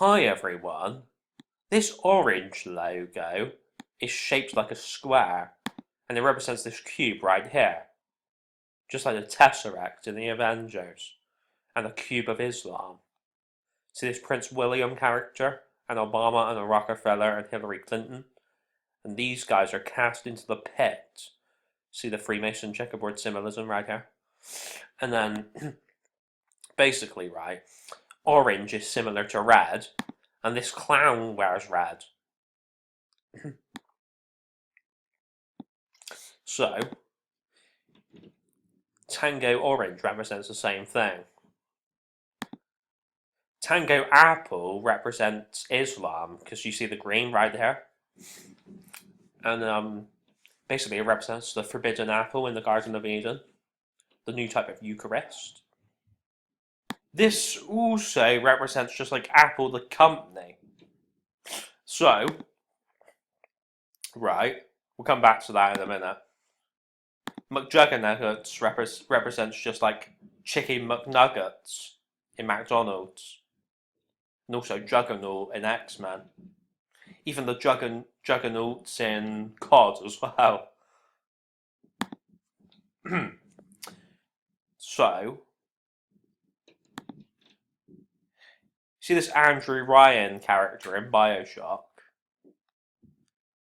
Hi everyone, this orange logo is shaped like a square and it represents this cube right here, just like the Tesseract in the Avengers and the Cube of Islam. See this Prince William character and Obama and Rockefeller and Hillary Clinton, and these guys are cast into the pit. See the Freemason checkerboard symbolism right here? And then basically, right, orange is similar to red, and this clown wears red. So, Tango orange represents the same thing. Tango apple represents Islam, because you see the green right there. And basically it represents the forbidden apple in the Garden of Eden, the new type of Eucharist. This also represents just like Apple the company. So, right, we'll come back to that in a minute. McJuggerNuggets represents just like chicken McNuggets in McDonald's. And also Juggernaut in X-Men. Even the Juggernauts in COD as well. So, see this Andrew Ryan character in Bioshock?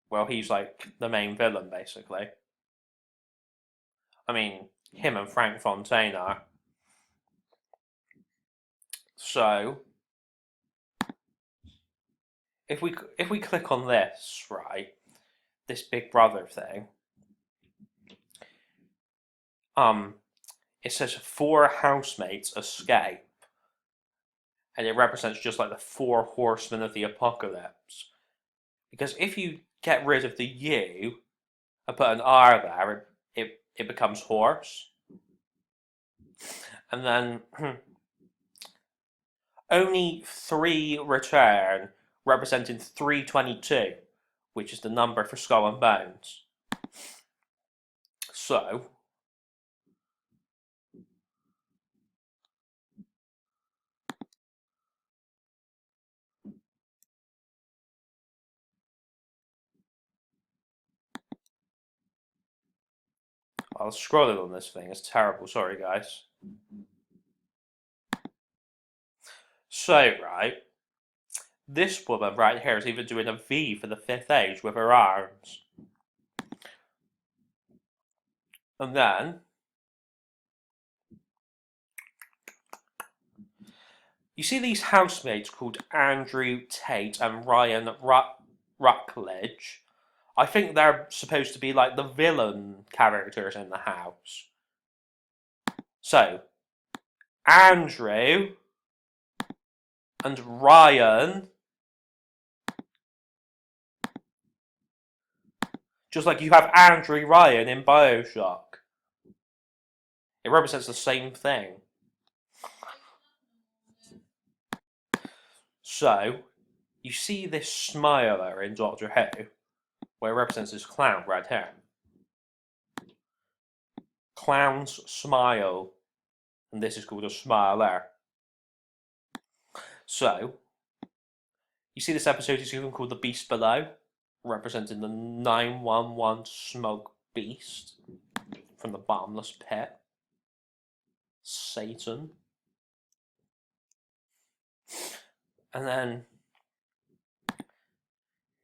Well, he's like the main villain, basically. I mean, him and Frank Fontaine are. So, if we click on this, right, this Big Brother thing, it says 4 housemates escape, and it represents just like the 4 horsemen of the apocalypse. Because if you get rid of the U and put an R there, it becomes horse. And then only 3 return, representing 322, which is the number for Skull and Bones. So, I'll scroll it on this thing, it's terrible, sorry guys. So, right, this woman right here is even doing a V for the 5th age with her arms. And then, you see these housemates called Andrew Tate and Ryan Ruckledge? I think they're supposed to be like the villain characters in the house. So, Andrew and Ryan, just like you have Andrew Ryan in Bioshock. It represents the same thing. So, you see this smiler in Doctor Who, where it represents this clown right here. Clowns smile, and this is called a smiler. So, you see this episode is even called The Beast Below, representing the 911 smoke beast from the bottomless pit. Satan. And then,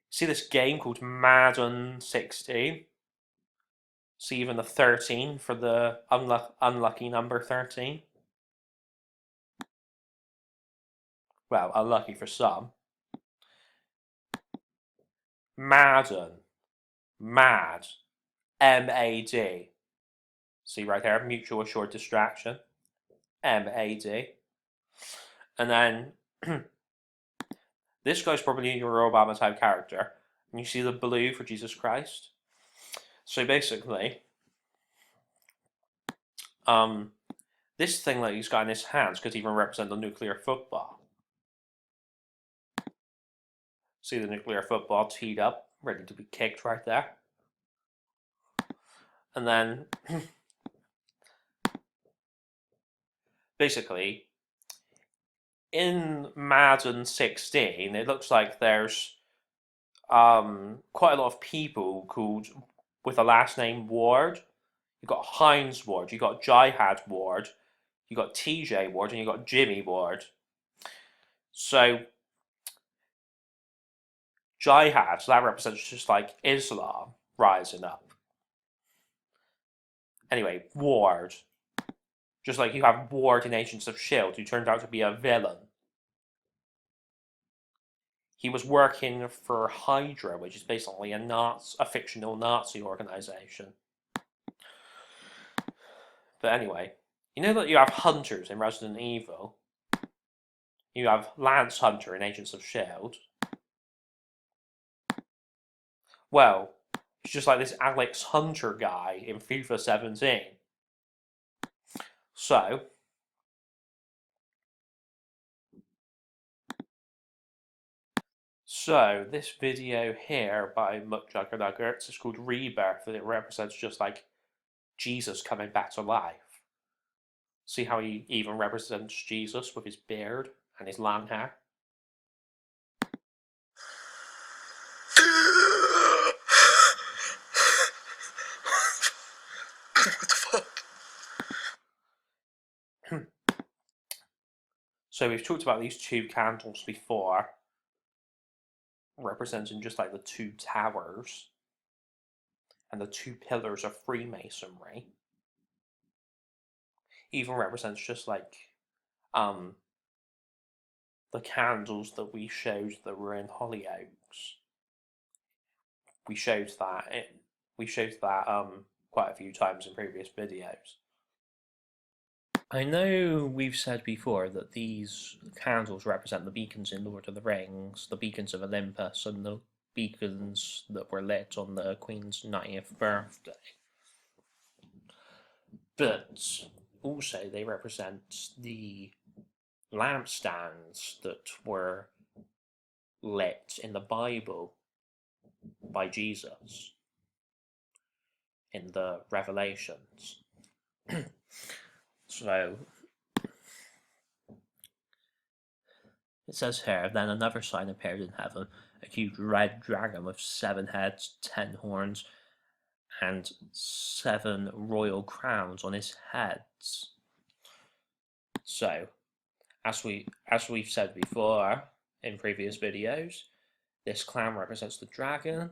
see this game called Madden 16? See even the 13 for the unlucky number 13? Well, unlucky for some. Madden. Mad. MAD. See right there, mutual assured distraction. MAD. And then, this guy's probably your Obama type character. And you see the blue for Jesus Christ? So basically, this thing that he's got in his hands could even represent the nuclear football. See the nuclear football teed up, ready to be kicked right there. And then, basically, in Madden 16, it looks like there's quite a lot of people called with a last name Ward. You've got Hines Ward, you've got Jihad Ward, you've got TJ Ward, and you've got Jimmy Ward. So Jihad, so that represents just like Islam rising up. Anyway, Ward. Just like you have Ward in Agents of S.H.I.E.L.D., who turned out to be a villain. He was working for Hydra, which is basically a fictional Nazi organization. But anyway, you know that you have hunters in Resident Evil? You have Lance Hunter in Agents of S.H.I.E.L.D. Well, it's just like this Alex Hunter guy in FIFA 17. So this video here by McJuggerNuggets is called Rebirth, and it represents just like Jesus coming back to life. See how he even represents Jesus with his beard and his long hair? What the fuck? So we've talked about these two candles before, representing just like the two towers and the two pillars of Freemasonry. Even represents just like the candles that we showed that were in Hollyoaks. We showed that quite a few times in previous videos. I know we've said before that these candles represent the beacons in Lord of the Rings, the beacons of Olympus, and the beacons that were lit on the Queen's 90th birthday. But also they represent the lampstands that were lit in the Bible by Jesus in the Revelations. So it says here, then another sign appeared in heaven, a huge red dragon with 7 heads, 10 horns, and 7 royal crowns on his heads. So, as we've said before in previous videos, this clown represents the dragon,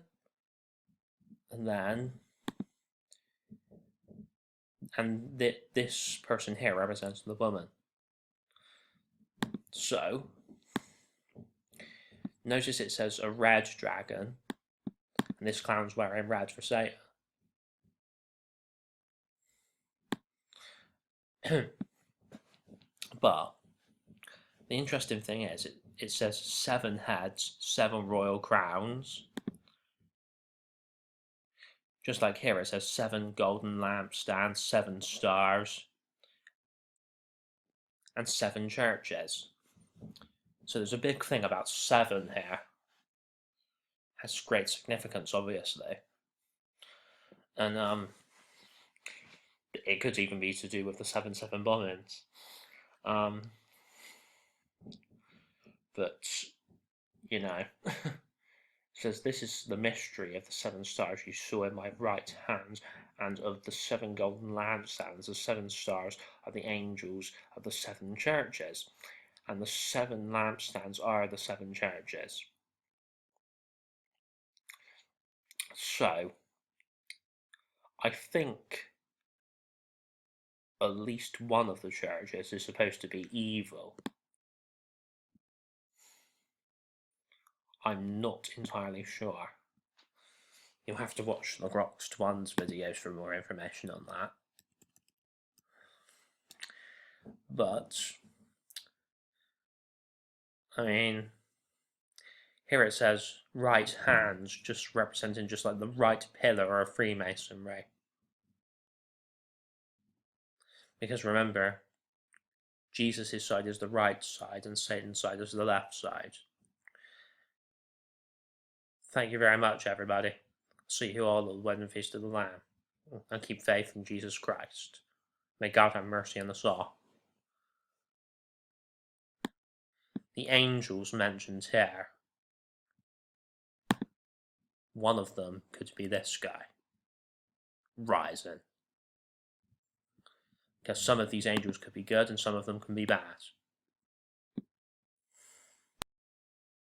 and this person here represents the woman. So, notice it says a red dragon, and this clown's wearing red for Satan. But the interesting thing is, it says 7 heads, 7 royal crowns. Just like here, it says 7 golden lampstands, 7 stars, and 7 churches. So there's a big thing about 7 here. Has great significance, obviously. And it could even be to do with the 7/7 bombings. But, you know, it says, this is the mystery of the 7 stars you saw in my right hand, and of the 7 golden lampstands. The 7 stars are the angels of the 7 churches, and the 7 lampstands are the 7 churches. So, I think at least one of the churches is supposed to be evil. I'm not entirely sure. You'll have to watch the Groxed One's videos for more information on that. But, I mean, here it says right hands, just representing just like the right pillar of Freemasonry. Because remember, Jesus' side is the right side and Satan's side is the left side. Thank you very much, everybody. See you all at the wedding feast of the Lamb. And keep faith in Jesus Christ. May God have mercy on us all. the angels mentioned here, one of them could be this guy, Rising. Because some of these angels could be good and some of them can be bad.